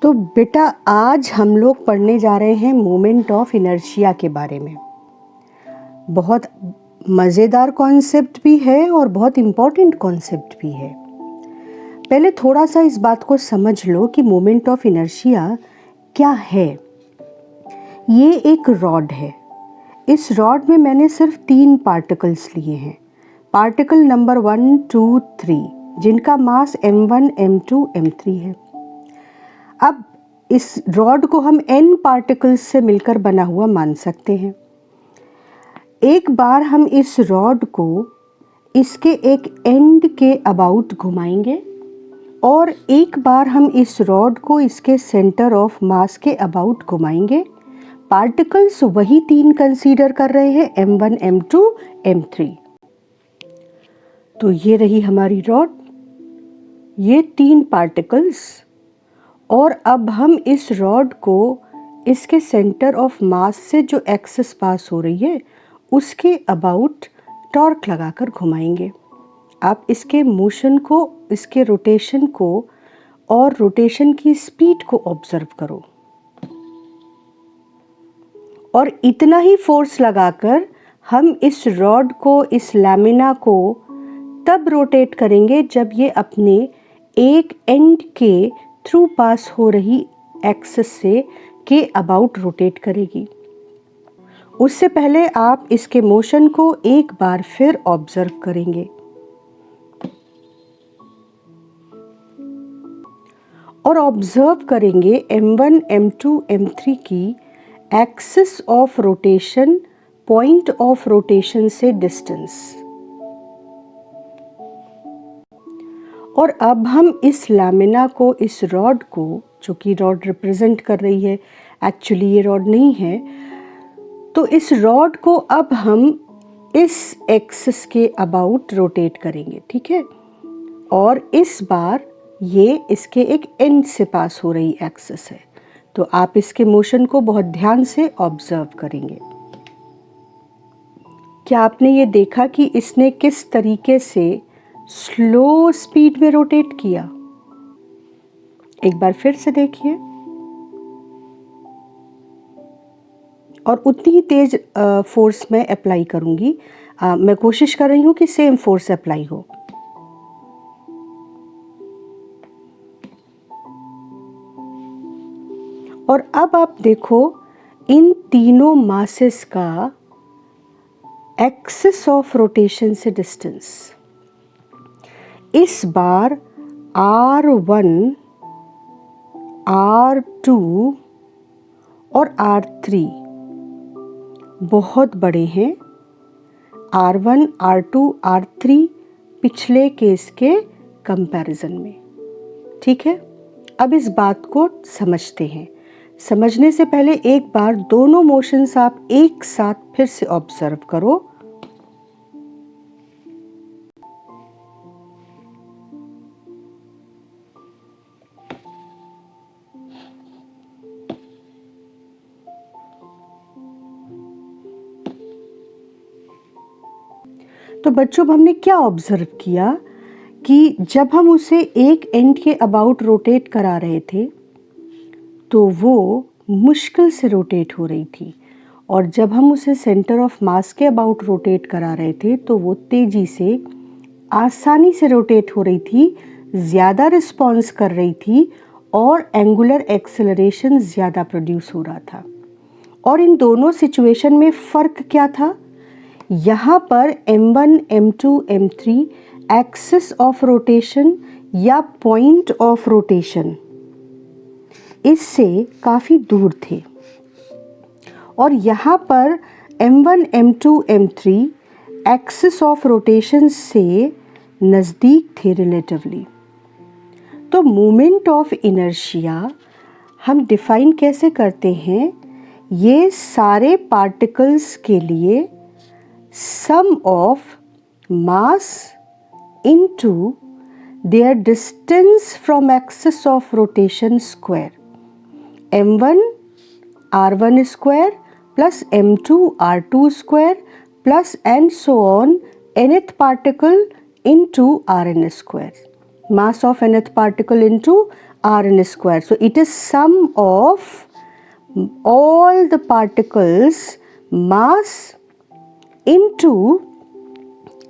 तो बेटा आज हम लोग पढ़ने जा रहे हैं मोमेंट ऑफ इनर्शिया के बारे में। बहुत मज़ेदार कॉन्सेप्ट भी है और बहुत इम्पॉर्टेंट कॉन्सेप्ट भी है। पहले थोड़ा सा इस बात को समझ लो कि मोमेंट ऑफ इनर्शिया क्या है। ये एक रॉड है। इस रॉड में मैंने सिर्फ 3 पार्टिकल्स लिए हैं। पार्टिकल नंबर 1, 2, 3 जिनका मास m1, m2, m3 है। अब इस रॉड को हम n पार्टिकल्स से मिलकर बना हुआ मान सकते हैं। एक बार हम इस रॉड को इसके एक एंड के अबाउट घुमाएंगे और एक बार हम इस रॉड को इसके सेंटर ऑफ मास के अबाउट घुमाएंगे। पार्टिकल्स वही 3 कंसीडर कर रहे हैं, m1, m2, m3। तो ये रही हमारी रॉड, ये 3 पार्टिकल्स। और अब हम इस रॉड को इसके सेंटर ऑफ मास से जो एक्सिस पास हो रही है उसके अबाउट टॉर्क लगाकर घुमाएंगे। आप इसके मोशन को, इसके रोटेशन को और रोटेशन की स्पीड को ऑब्जर्व करो। और इतना ही फोर्स लगाकर हम इस रॉड को, इस लैमिना को तब रोटेट करेंगे जब ये अपने एक एंड के थ्रू पास हो रही एक्सिस से के अबाउट रोटेट करेगी। उससे पहले आप इसके मोशन को एक बार फिर ऑब्जर्व करेंगे और ऑब्जर्व करेंगे m1, m2, m3 की axis of rotation, point of rotation से डिस्टेंस। और अब हम इस लैमिना को, इस रॉड को, जो कि रॉड रिप्रेजेंट कर रही है, एक्चुअली ये रॉड नहीं है, तो इस रॉड को अब हम इस एक्सिस के अबाउट रोटेट करेंगे, ठीक है। और इस बार ये इसके एक एंड से पास हो रही एक्सिस है, तो आप इसके मोशन को बहुत ध्यान से ऑब्जर्व करेंगे। क्या आपने ये देखा कि इसने किस तरीके से स्लो स्पीड में रोटेट किया? एक बार फिर से देखिए। और उतनी ही तेज फोर्स मैं अप्लाई करूंगी। मैं कोशिश कर रही हूं कि सेम फोर्स अप्लाई हो। और अब आप देखो इन तीनों मासेस का एक्सिस ऑफ रोटेशन से डिस्टेंस। इस बार R1, R2 और R3 बहुत बड़े हैं। R1, R2, R3 पिछले केस के कंपैरिजन में, ठीक है। अब इस बात को समझते हैं। समझने से पहले एक बार दोनों मोशंस आप एक साथ फिर से ऑब्जर्व करो। तो बच्चों, हमने क्या ऑब्जर्व किया कि जब हम उसे एक एंड के अबाउट रोटेट करा रहे थे तो वो मुश्किल से रोटेट हो रही थी, और जब हम उसे सेंटर ऑफ मास के अबाउट रोटेट करा रहे थे तो वो तेजी से, आसानी से रोटेट हो रही थी, ज़्यादा रिस्पॉन्स कर रही थी और एंगुलर एक्सेलरेशन ज़्यादा प्रोड्यूस हो रहा था। और इन दोनों सिचुएशन में फ़र्क क्या था? यहाँ पर m1, m2, m3 axis of rotation या पॉइंट ऑफ रोटेशन इससे काफ़ी दूर थे, और यहाँ पर m1, m2, m3 axis of rotation से नज़दीक थे रिलेटिवली। तो मोमेंट ऑफ इनर्शिया हम डिफाइन कैसे करते हैं? ये सारे पार्टिकल्स के लिए sum of mass into their distance from axis of rotation square, m1 r1 square plus m2 r2 square plus and so on nth particle into rn square, mass of nth particle into rn square. So it is sum of all the particles mass into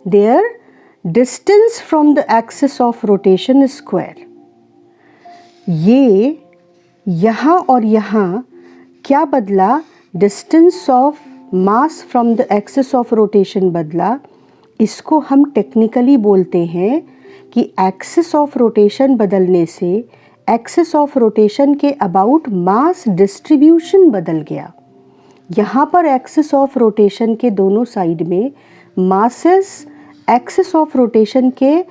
their distance from the axis of rotation square. ये यहाँ और यहाँ क्या बदला? Distance of mass from the axis of rotation बदला. इसको हम technically बोलते हैं कि एक्सिस ऑफ रोटेशन बदलने से एक्सिस ऑफ रोटेशन के अबाउट मास डिस्ट्रीब्यूशन बदल गया. यहाँ पर एक्सिस ऑफ रोटेशन के दोनों साइड में मासेस एक्सिस ऑफ रोटेशन के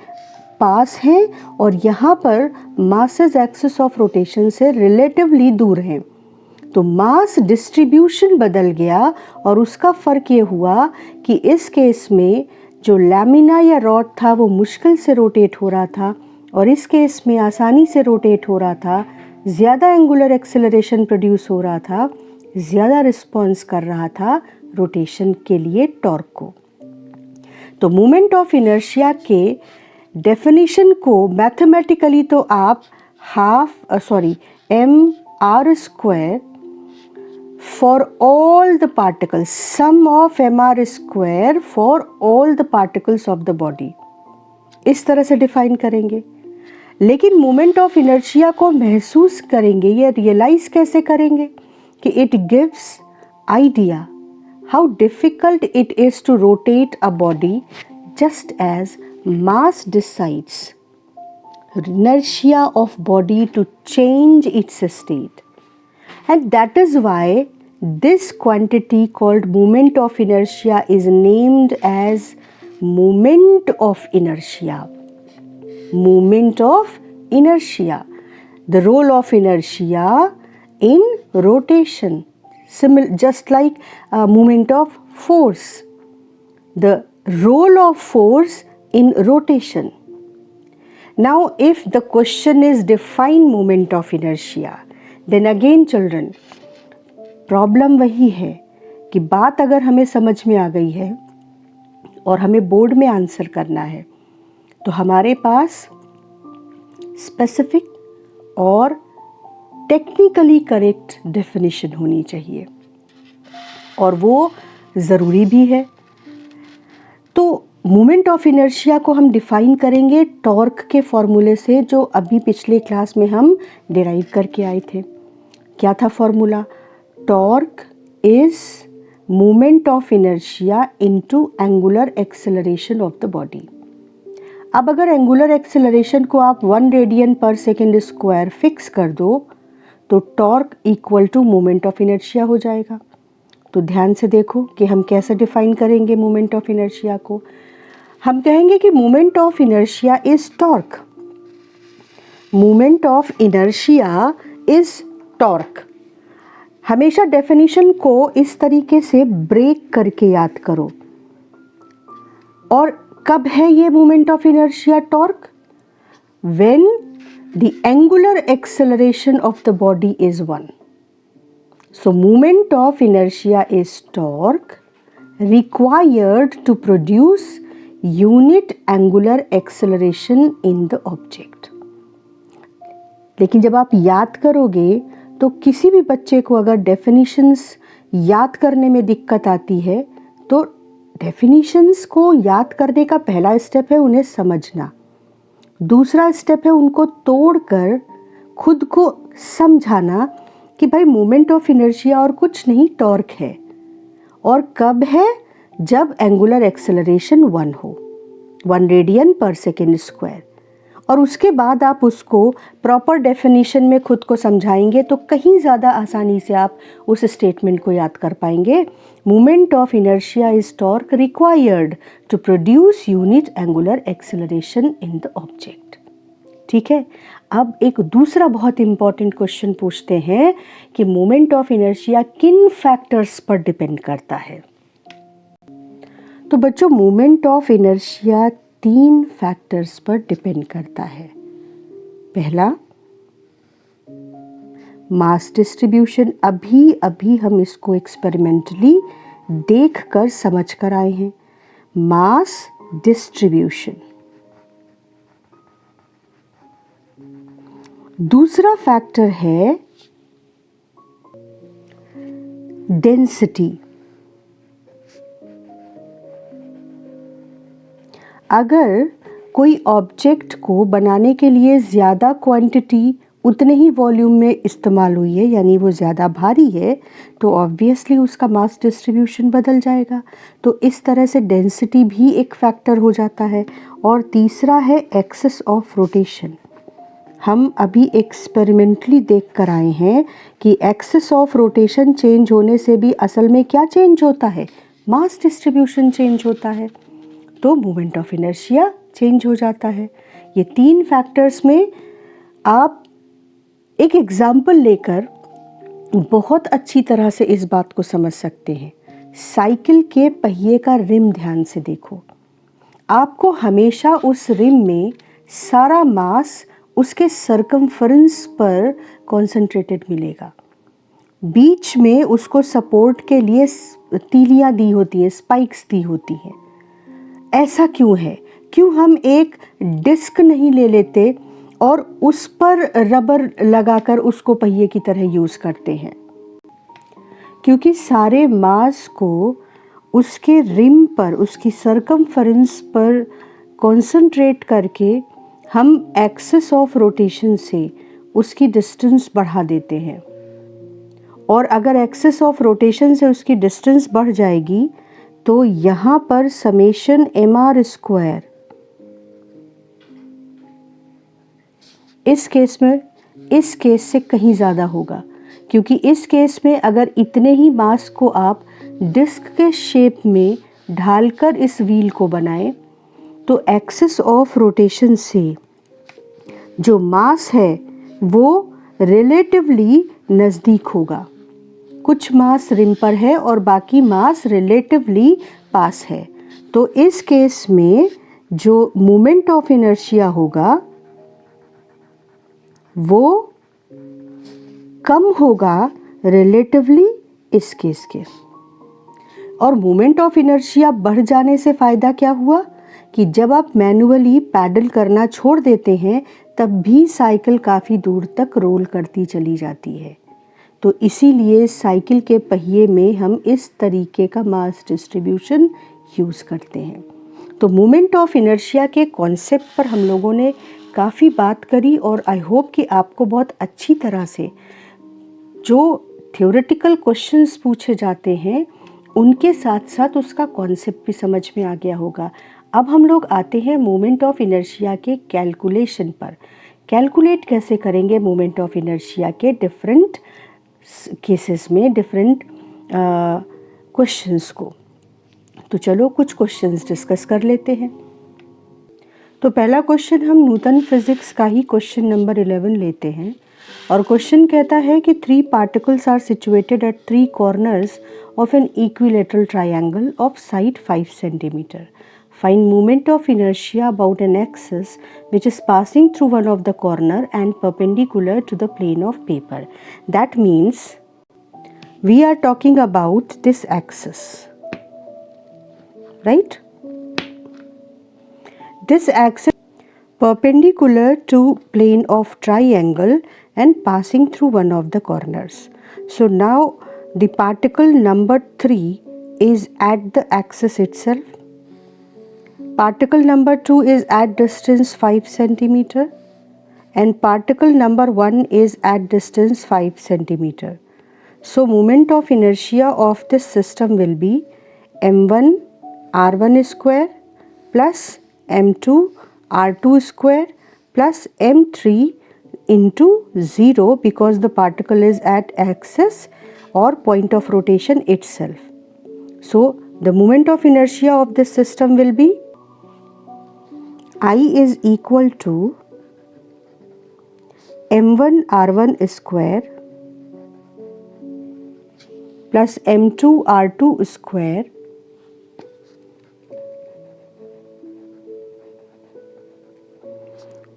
पास हैं और यहाँ पर मासेस एक्सिस ऑफ रोटेशन से रिलेटिवली दूर हैं. तो मास डिस्ट्रीब्यूशन बदल गया और उसका फ़र्क ये हुआ कि इस केस में जो लैमिना या रॉड था वो मुश्किल से रोटेट हो रहा था और इस केस में आसानी से रोटेट हो रहा था. ज़्यादा एंगुलर एक्सेलरेशन प्रोड्यूस हो रहा था, ज़्यादा रिस्पॉन्स कर रहा था रोटेशन के लिए टॉर्क को. तो मोमेंट ऑफ इनर्शिया के डेफिनेशन को मैथमेटिकली तो आप mr² for all the particles, sum of mr² for all the particles of the body, इस तरह से डिफाइन करेंगे. लेकिन मोमेंट ऑफ इनर्शिया को महसूस करेंगे या रियलाइज कैसे करेंगे कि it gives idea how difficult it is to rotate a body just as mass decides inertia of body to change its state. And that is why this quantity called moment of inertia is named as moment of inertia. Moment of inertia. The role of inertia in rotation. Just like a moment of force, the role of force in rotation. Now, if the question is define moment of inertia, then again children, problem वही है कि बात अगर हमें समझ में आ गई है और हमें बोर्ड में आंसर करना है तो हमारे पास स्पेसिफिक और टेक्निकली करेक्ट डेफिनेशन होनी चाहिए और वो ज़रूरी भी है. तो मोमेंट ऑफ इनर्शिया को हम डिफ़ाइन करेंगे टॉर्क के फॉर्मूले से जो अभी पिछले क्लास में हम डिराइव करके आए थे. क्या था formula? Torque is moment of inertia into angular acceleration of the body. अब अगर एंगुलर एक्सेलरेशन को आप 1 रेडियन पर सेकेंड स्क्वायर फिक्स कर दो तो torque equal to moment of inertia हो जाएगा. तो ध्यान से देखो कि हम कैसे डिफाइन करेंगे मोमेंट ऑफ इनर्शिया को. हम कहेंगे कि moment of inertia is torque. Moment of inertia is torque. हमेशा डेफिनेशन को इस तरीके से ब्रेक करके याद करो. और कब है ये moment of inertia torque? When the angular acceleration of the body is 1. So moment of inertia is torque required to produce unit angular acceleration in the object. लेकिन जब आप याद करोगे तो किसी भी बच्चे को अगर डेफिनेशंस याद करने में दिक्कत आती है तो डेफिनेशंस को याद करने का पहला स्टेप है उन्हें समझना. दूसरा स्टेप है उनको तोड़कर खुद को समझाना कि भाई मोमेंट ऑफ इनर्शिया और कुछ नहीं टॉर्क है. और कब है? जब एंगुलर एक्सेलरेशन 1 हो, 1 रेडियन पर सेकेंड स्क्वायर. और उसके बाद आप उसको प्रॉपर डेफिनेशन में खुद को समझाएंगे तो कहीं ज़्यादा आसानी से आप उस स्टेटमेंट को याद कर पाएंगे. Moment of inertia is torque required to produce unit angular acceleration in the object. ठीक है. अब एक दूसरा बहुत इंपॉर्टेंट क्वेश्चन पूछते हैं कि मोमेंट ऑफ इनर्शिया किन फैक्टर्स पर डिपेंड करता है. तो बच्चों मोमेंट ऑफ इनर्शिया 3 फैक्टर्स पर डिपेंड करता है. पहला मास डिस्ट्रीब्यूशन. अभी हम इसको एक्सपेरिमेंटली देख कर समझ कर आए हैं. Mass distribution. दूसरा फैक्टर है डेंसिटी। अगर कोई ऑब्जेक्ट को बनाने के लिए ज़्यादा क्वांटिटी उतने ही वॉल्यूम में इस्तेमाल हुई है, यानी वो ज़्यादा भारी है, तो ऑब्वियसली उसका मास डिस्ट्रीब्यूशन बदल जाएगा। तो इस तरह से डेंसिटी भी एक फैक्टर हो जाता है। और तीसरा है एक्सेस ऑफ रोटेशन। हम अभी एक्सपेरिमेंटली देख कर आए हैं कि एक्सेस ऑफ रोटेशन चेंज होने से भी असल में क्या चेंज होता है, मास डिस्ट्रीब्यूशन चेंज होता है, तो मोमेंट ऑफ इनर्शिया चेंज हो जाता है। ये तीन फैक्टर्स में आप एक एग्जाम्पल लेकर बहुत अच्छी तरह से इस बात को समझ सकते हैं। साइकिल के पहिए का रिम ध्यान से देखो, आपको हमेशा उस रिम में सारा मास उसके सरकमफरेंस पर कॉन्सेंट्रेटेड मिलेगा। बीच में उसको सपोर्ट के लिए तीलियां दी होती हैं, स्पाइक्स दी होती हैं। ऐसा क्यों है? क्यों हम एक डिस्क नहीं ले लेते और उस पर रबर लगाकर उसको पहिए की तरह यूज़ करते हैं? क्योंकि सारे मास को उसके रिम पर, उसकी सरकमफरेंस पर कॉन्सेंट्रेट करके हम एक्सेस ऑफ रोटेशन से उसकी डिस्टेंस बढ़ा देते हैं। और अगर एक्सेस ऑफ रोटेशन से उसकी डिस्टेंस बढ़ जाएगी तो यहाँ पर समेशन mr स्क्वायर, इस केस से कहीं ज़्यादा होगा। क्योंकि इस केस में अगर इतने ही मास को आप डिस्क के शेप में ढालकर इस व्हील को बनाएं तो एक्सिस ऑफ रोटेशन से जो मास है वो रिलेटिवली नज़दीक होगा। कुछ मास रिम पर है और बाकी मास रिलेटिवली पास है। तो इस केस में जो मोमेंट ऑफ इनर्शिया होगा वो कम होगा रिलेटिवली इस केस के। और मोमेंट ऑफ इनर्शिया बढ़ जाने से फ़ायदा क्या हुआ कि जब आप मैनुअली पैडल करना छोड़ देते हैं तब भी साइकिल काफ़ी दूर तक रोल करती चली जाती है। तो इसीलिए साइकिल के पहिए में हम इस तरीके का मास डिस्ट्रीब्यूशन यूज़ करते हैं। तो मोमेंट ऑफ इनर्शिया के कॉन्सेप्ट पर हम लोगों ने काफ़ी बात करी और आई होप कि आपको बहुत अच्छी तरह से जो थ्योरेटिकल क्वेश्चंस पूछे जाते हैं उनके साथ साथ उसका कॉन्सेप्ट भी समझ में आ गया होगा। अब हम लोग आते हैं मोमेंट ऑफ इनर्शिया के कैलकुलेशन पर। कैलकुलेट कैसे करेंगे मोमेंट ऑफ इनर्शिया के डिफरेंट केसेस में, डिफरेंट क्वेश्चंस को। तो चलो कुछ क्वेश्चंस डिस्कस कर लेते हैं। तो पहला क्वेश्चन हम न्यूटन फिजिक्स का ही क्वेश्चन नंबर 11 लेते हैं और क्वेश्चन कहता है कि 3 particles are situated at 3 corners of an equilateral triangle of side 5 centimetre. Find moment of inertia about an axis which is passing through one of the corner and perpendicular to the plane of paper. That means we are talking about this axis, right? This axis perpendicular to plane of triangle and passing through one of the corners. So now the particle number 3 is at the axis itself. Particle number 2 is at distance 5 centimeter and particle number 1 is at distance 5 centimeter. So moment of inertia of this system will be m1 r1 square plus m2 r2 square plus m3 into 0 because the particle is at axis or point of rotation itself. So the moment of inertia of this system will be I is equal to m1 r1 square plus m2 r2 square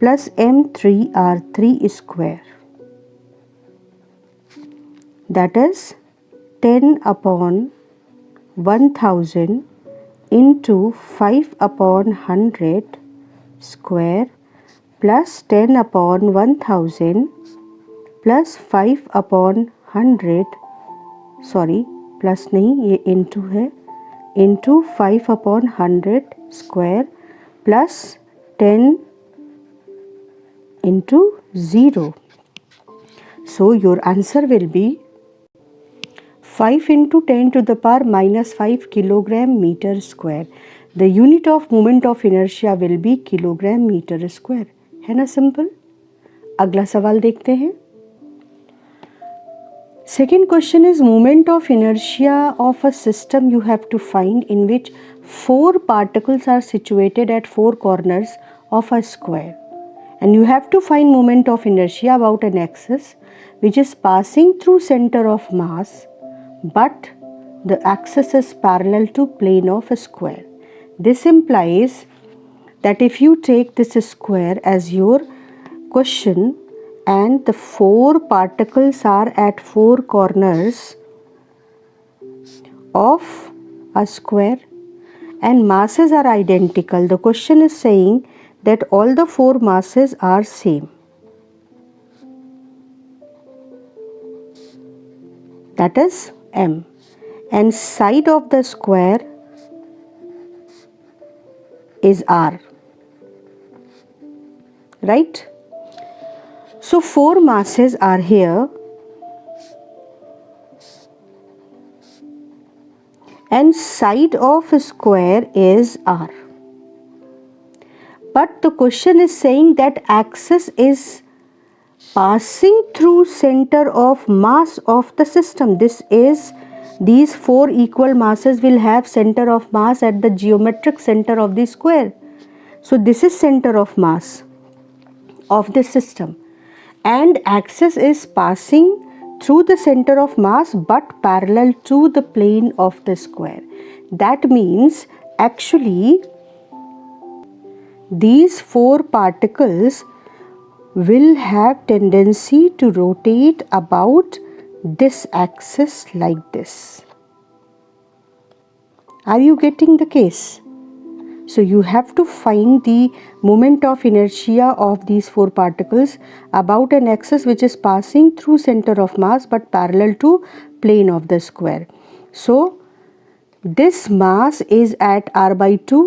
plus m3 r3 square, that is 10 upon 1000 into 5 upon 100 square plus 10/1000 plus 5/100, sorry plus नहीं, ये into है, into 5/100 square plus 10 into 0. So your answer will be 5 into 10 to the power minus 5 kilogram meter square. The unit of moment of inertia will be kilogram meter square. है ना simple. अगला सवाल देखते हैं। Second question is moment of inertia of a system you have to find in which 4 particles are situated at 4 corners of a square. And you have to find moment of inertia about an axis which is passing through center of mass, but the axis is parallel to plane of a square. This implies that if you take this square as your question and the 4 particles are at 4 corners of a square and masses are identical, the question is saying that all the 4 masses are same. That is M. And side of the square is R. Right? So 4 masses are here and side of a square is R. But the question is saying that axis is passing through center of mass of the system. These 4 equal masses will have center of mass at the geometric center of the square. So this is center of mass of the system and axis is passing through the center of mass but parallel to the plane of the square. That means actually these 4 particles will have tendency to rotate about this axis like this. Are you getting the case? So you have to find the moment of inertia of these 4 particles about an axis which is passing through center of mass but parallel to plane of the square. So this mass is at r by 2.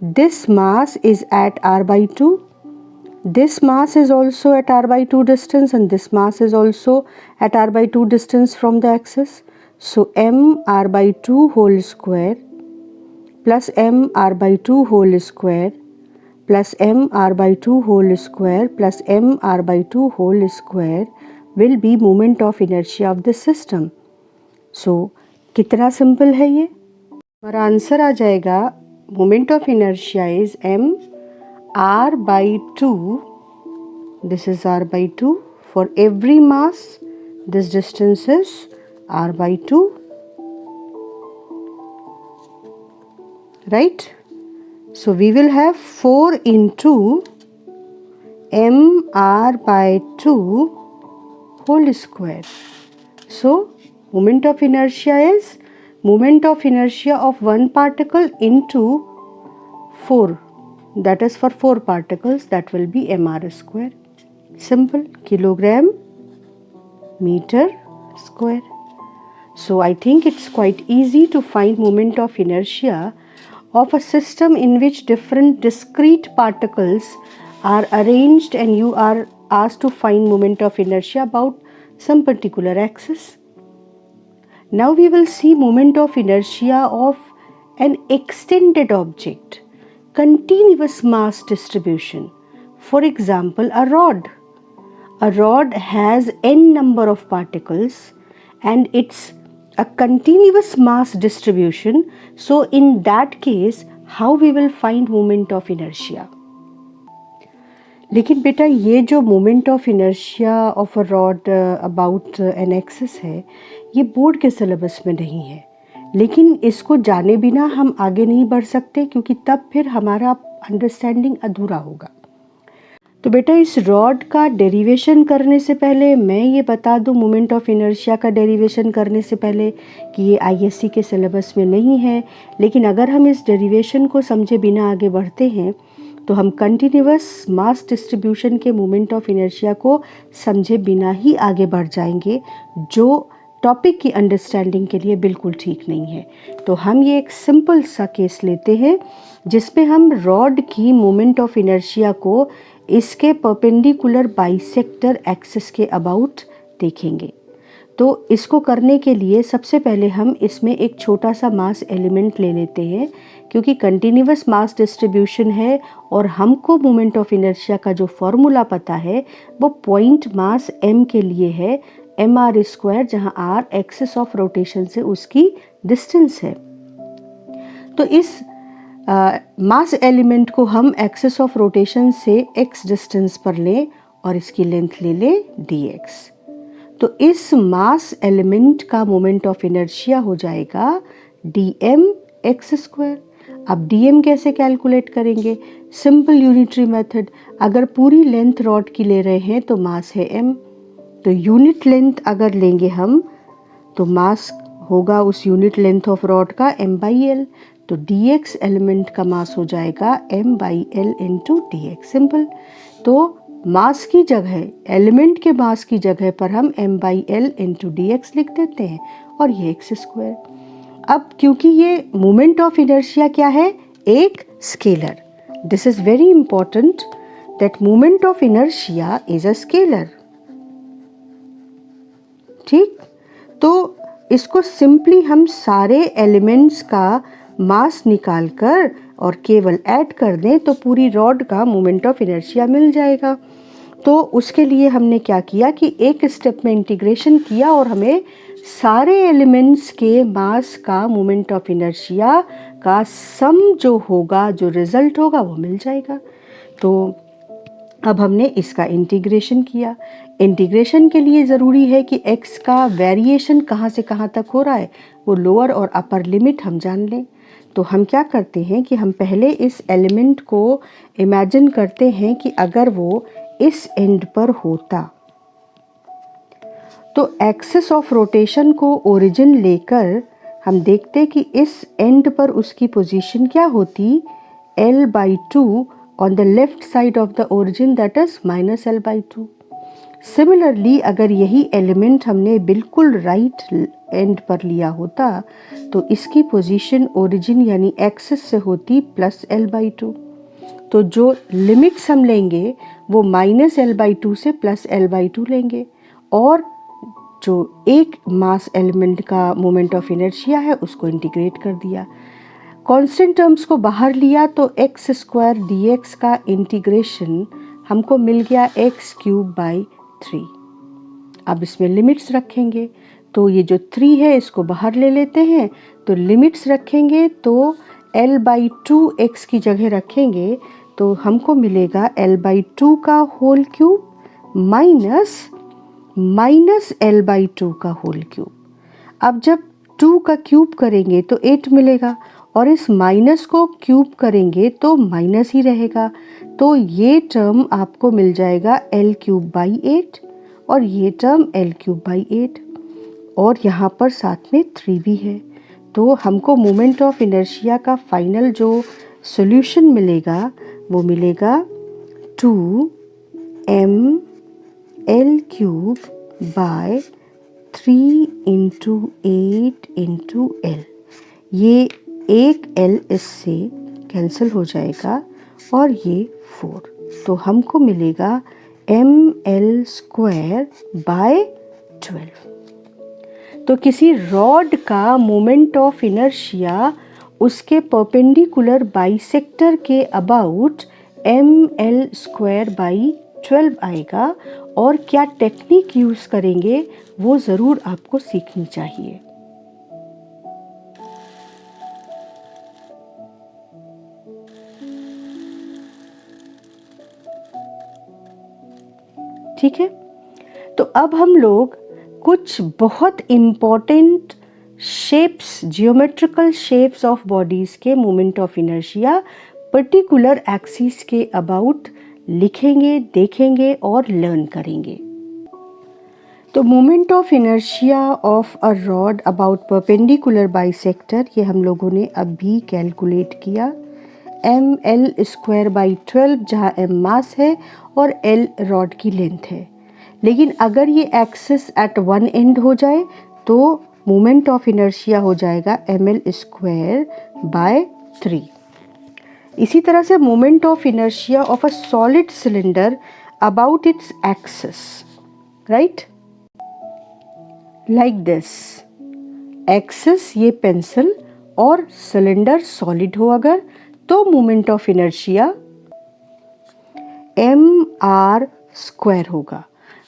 This mass is at r by 2. This mass is also at r by 2 distance and this mass is also at r by 2 distance from the axis. So m r by 2 whole square plus m r by 2 whole square plus m r by 2 whole square plus m r by 2 whole square will be moment of inertia of the system. So कितना simple है ये? हमारा answer आ जाएगा moment of inertia is m r by 2. This is r by 2 for every mass. This distance is r by 2. Right? So we will have 4 into m r by 2 whole square. So moment of inertia is moment of inertia of one particle into 4. That is for 4 particles, that will be mr square. Simple, kilogram meter square. So I think it's quite easy to find moment of inertia of a system in which different discrete particles are arranged and you are asked to find moment of inertia about some particular axis. Now we will see moment of inertia of an extended object, continuous mass distribution. For example, a rod. A rod has n number of particles and it's a continuous mass distribution. So in that case, how we will find moment of inertia? लेकिन बेटा ये जो moment of inertia of a rod about an axis है ये board के syllabus में नहीं है, लेकिन इसको जाने बिना हम आगे नहीं बढ़ सकते क्योंकि तब फिर हमारा अंडरस्टैंडिंग अधूरा होगा। तो बेटा इस रॉड का डेरिवेशन करने से पहले मैं ये बता दूं, मोमेंट ऑफ इनर्शिया का डेरिवेशन करने से पहले कि ये आईएससी के सिलेबस में नहीं है, लेकिन अगर हम इस डेरिवेशन को समझे बिना आगे बढ़ते हैं तो हम कंटिन्यूअस मास डिस्ट्रीब्यूशन के मोमेंट ऑफ इनर्शिया को समझे बिना ही आगे बढ़ जाएंगे, जो टॉपिक की अंडरस्टैंडिंग के लिए बिल्कुल ठीक नहीं है। तो हम ये एक सिंपल सा केस लेते हैं जिसमें हम रॉड की मोमेंट ऑफ इनर्शिया को इसके परपेंडिकुलर बाइसेक्टर एक्सिस के अबाउट देखेंगे। तो इसको करने के लिए सबसे पहले हम इसमें एक छोटा सा मास एलिमेंट ले लेते हैं, क्योंकि कंटिन्यूअस मास डिस्ट्रीब्यूशन है और हमको मोमेंट ऑफ इनर्शिया का जो फॉर्मूला पता है वो पॉइंट मास m के लिए है, mr², जहाँ r एक्सिस ऑफ रोटेशन से उसकी डिस्टेंस है। तो इस मास एलिमेंट को हम एक्सिस ऑफ रोटेशन से x डिस्टेंस पर लें और इसकी लेंथ ले लें dx। तो इस मास एलिमेंट का मोमेंट ऑफ इनर्शिया हो जाएगा dm(x²). अब dm कैसे कैलकुलेट करेंगे? Simple unitary method. अगर पूरी लेंथ रॉड की ले रहे हैं तो मास है m, तो यूनिट लेंथ अगर लेंगे हम तो मास होगा उस यूनिट लेंथ ऑफ रॉड का m/l। तो dx एलिमेंट का मास हो जाएगा m/l इंटू dx। सिंपल। तो मास की जगह, एलिमेंट के मास की जगह पर हम m/l इंटू dx लिख देते हैं और ये x²। अब क्योंकि ये मोमेंट ऑफ इनर्शिया क्या है? एक scalar. This is very important that moment of inertia is a scalar. ठीक, तो इसको सिंपली हम सारे एलिमेंट्स का मास निकालकर और केवल ऐड कर दें तो पूरी रॉड का मोमेंट ऑफ इनर्शिया मिल जाएगा। तो उसके लिए हमने क्या किया कि एक स्टेप में इंटीग्रेशन किया और हमें सारे एलिमेंट्स के मास का मोमेंट ऑफ इनर्शिया का सम जो होगा, जो रिजल्ट होगा वो मिल जाएगा। तो अब हमने इसका इंटीग्रेशन किया। इंटीग्रेशन के लिए ज़रूरी है कि x का वेरिएशन कहाँ से कहाँ तक हो रहा है वो लोअर और अपर लिमिट हम जान लें। तो हम क्या करते हैं कि हम पहले इस एलिमेंट को इमेजिन करते हैं कि अगर वो इस एंड पर होता तो एक्सिस ऑफ रोटेशन को ओरिजिन लेकर हम देखते कि इस एंड पर उसकी पोजीशन क्या होती, l/2 on the left side of the origin, that is -l/2। Similarly अगर यही एलिमेंट हमने बिल्कुल राइट एंड पर लिया होता तो इसकी पोजीशन ओरिजिन यानी एक्सिस से होती +l/2। तो जो लिमिट्स हम लेंगे वो -l/2 से +l/2 लेंगे और जो एक मास एलिमेंट का मोमेंट ऑफ इनर्शिया है उसको इंटीग्रेट कर दिया। कांस्टेंट टर्म्स को बाहर लिया तो x² dx का इंटीग्रेशन हमको मिल गया x³/3। अब इसमें लिमिट्स रखेंगे तो ये जो 3 है इसको बाहर ले लेते हैं, तो लिमिट्स रखेंगे तो l/2 x की जगह रखेंगे तो हमको मिलेगा l/2 का होल क्यूब माइनस l/2 का होल क्यूब। अब जब 2 का क्यूब करेंगे तो 8 मिलेगा और इस माइनस को क्यूब करेंगे तो माइनस ही रहेगा। तो ये टर्म आपको मिल जाएगा l³/8 और ये टर्म l³/8 और यहाँ पर साथ में 3 भी है। तो हमको मोमेंट ऑफ इनर्शिया का फाइनल जो सॉल्यूशन मिलेगा वो मिलेगा 2ml³/3 × 8 × l। ये एक l इससे कैंसिल हो जाएगा और ये 4, तो हमको मिलेगा ml²/12। तो किसी रॉड का मोमेंट ऑफ इनर्शिया उसके परपेंडिकुलर बाइसेक्टर के अबाउट ml²/12 आएगा और क्या टेक्निक यूज़ करेंगे वो ज़रूर आपको सीखनी चाहिए। ठीक है, तो अब हम लोग कुछ बहुत important shapes, geometrical shapes of bodies के moment of inertia particular axis के अबाउट लिखेंगे, देखेंगे और लर्न करेंगे। तो moment of inertia of a rod about perpendicular bisector ये हम लोगों ने अभी कैलकुलेट किया। ml²/12 जहाँ m मास है और l रॉड की लेंथ है। लेकिन अगर ये एक्सिस एट वन एंड हो जाए तो मोमेंट ऑफ इनर्शिया हो जाएगा ml²/3। इसी तरह से moment of inertia of a solid cylinder about its axis, right, like this. Axis ये पेंसिल और सिलेंडर सॉलिड हो अगर तो मोमेंट ऑफ इनर्शिया mr² होगा,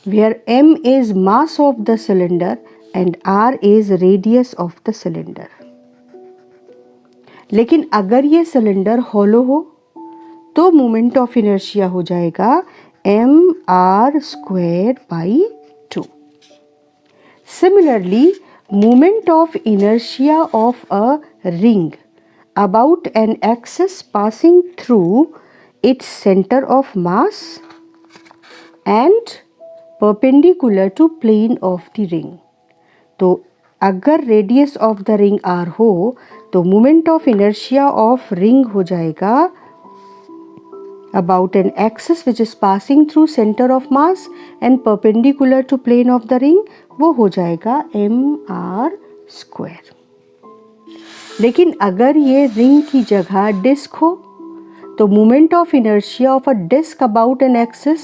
where m is mass of the cylinder and r is radius of the cylinder। लेकिन अगर ये cylinder hollow हो तो मोमेंट ऑफ इनर्शिया हो जाएगा mr²/2। Similarly, moment of inertia of a ring about an axis passing through its center of mass and perpendicular to plane of the ring। तो अगर radius of the ring r हो तो moment of inertia of ring हो जाएगा about an axis which is passing through center of mass and perpendicular to plane of the ring, वो हो जाएगा mr²। लेकिन अगर ये रिंग की जगह डिस्क हो तो moment of inertia of a disc about an axis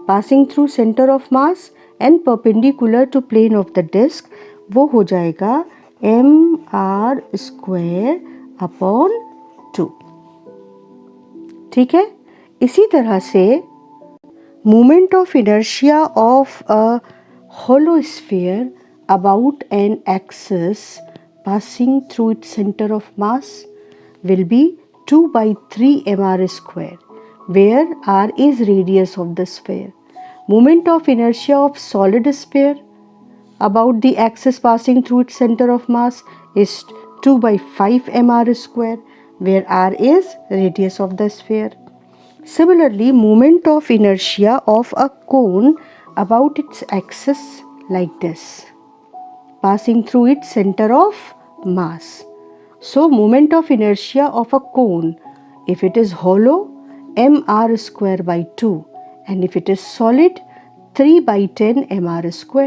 passing through centre of mass and perpendicular to plane of the disc, वो हो जाएगा mr²/2। ठीक है। इसी तरह से moment of inertia of a hollow sphere about an axis passing through its center of mass will be 2/3 mr², where r is radius of the sphere। Moment of inertia of solid sphere about the axis passing through its center of mass is 2/5 mr², where r is radius of the sphere। Similarly, moment of inertia of a cone about its axis like this, passing through its center of mass। So, moment of inertia of a cone, if it is hollow, mr²/2, and if it is solid, 3/10 mr²।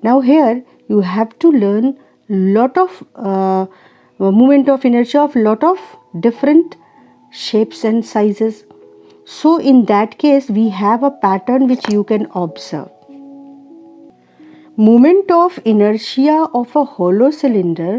Now here you have to learn lot of moment of inertia of lot of different shapes and sizes। So in that case we have a pattern which you can observe। Moment of inertia of a hollow cylinder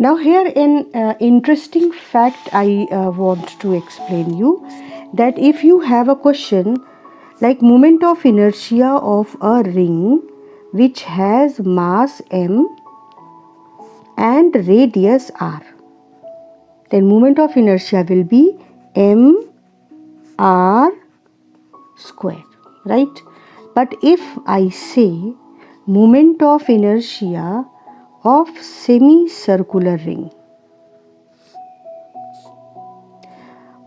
Now here an interesting fact I want to explain you, that if you have a question like moment of inertia of a ring which has mass m and radius r, then moment of inertia will be mr², right? But if I say moment of inertia of semicircular ring,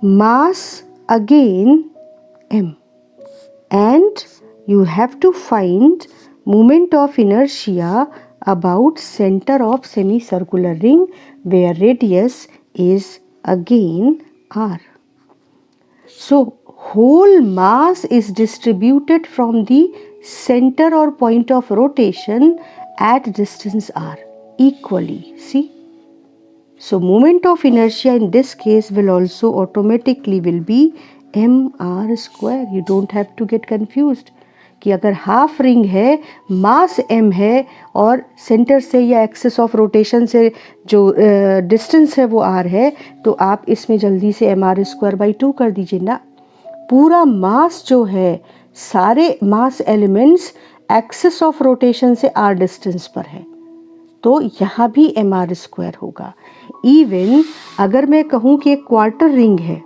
mass again m, and you have to find moment of inertia about center of semicircular ring where radius is again r। So whole mass is distributed from the center or point of rotation at distance r equally. See, so moment of inertia in this case will also automatically will be mr square. You don't have to get confused कि अगर half ring है, मास m है और centre से या axis of rotation से जो distance है वो r है, तो आप इसमें जल्दी से mr स्क्वायर बाई 2 कर दीजिए ना. पूरा मास जो है, सारे mass elements axis of rotation से r डिस्टेंस पर है, तो यहाँ भी mr स्क्वायर होगा. इवन अगर मैं कहूँ कि एक क्वार्टर रिंग है,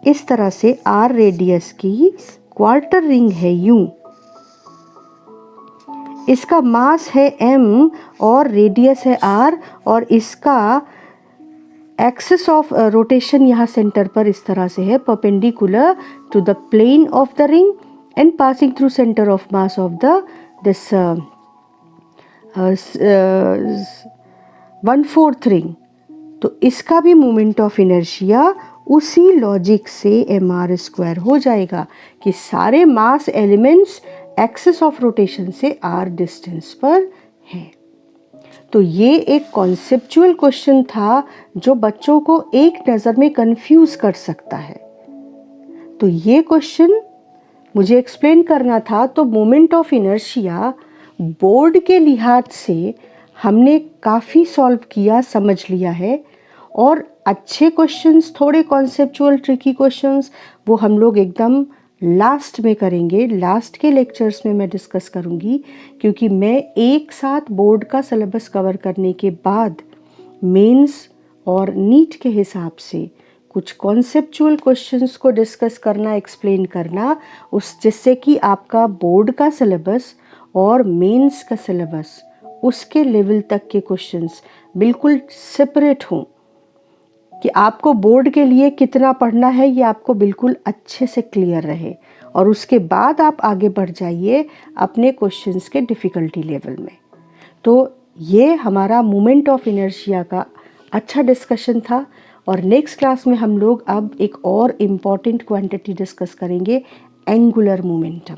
इस तरह से r रेडियस की क्वार्टर रिंग है यूं, इसका मास है m और रेडियस है r, और इसका एक्सिस ऑफ रोटेशन यहाँ सेंटर पर इस तरह से है, perpendicular to the plane of the ring and passing through centre of mass of the this 1/4 ring. तो इसका भी मोमेंट ऑफ इनर्शिया उसी लॉजिक से mr स्क्वायर हो जाएगा कि सारे mass elements axis of rotation से r डिस्टेंस पर हैं. तो ये एक कॉन्सेप्चुअल क्वेश्चन था जो बच्चों को एक नज़र में कंफ्यूज कर सकता है. तो ये क्वेश्चन मुझे एक्सप्लेन करना था. तो मोमेंट ऑफ इनर्शिया बोर्ड के लिहाज से हमने काफ़ी सॉल्व किया, समझ लिया है. और अच्छे क्वेश्चंस, थोड़े कॉन्सेप्चुअल ट्रिकी क्वेश्चंस, वो हम लोग एकदम लास्ट में करेंगे. लास्ट के लेक्चर्स में मैं डिस्कस करूँगी, क्योंकि मैं एक साथ बोर्ड का सिलेबस कवर करने के बाद मेंस और नीट के हिसाब से कुछ कॉन्सेप्चुअल क्वेश्चंस को डिस्कस करना, एक्सप्लेन करना, उस जिससे कि आपका बोर्ड का सिलेबस और मेंस का सिलेबस उसके लेवल तक के क्वेश्चंस बिल्कुल सेपरेट हों, कि आपको बोर्ड के लिए कितना पढ़ना है ये आपको बिल्कुल अच्छे से क्लियर रहे, और उसके बाद आप आगे बढ़ जाइए अपने क्वेश्चंस के डिफ़िकल्टी लेवल में. तो ये हमारा मोमेंट ऑफ इनर्शिया का अच्छा डिस्कशन था. और नेक्स्ट क्लास में हम लोग अब एक और इम्पॉर्टेंट क्वांटिटी डिस्कस करेंगे, एंगुलर मोमेंटम.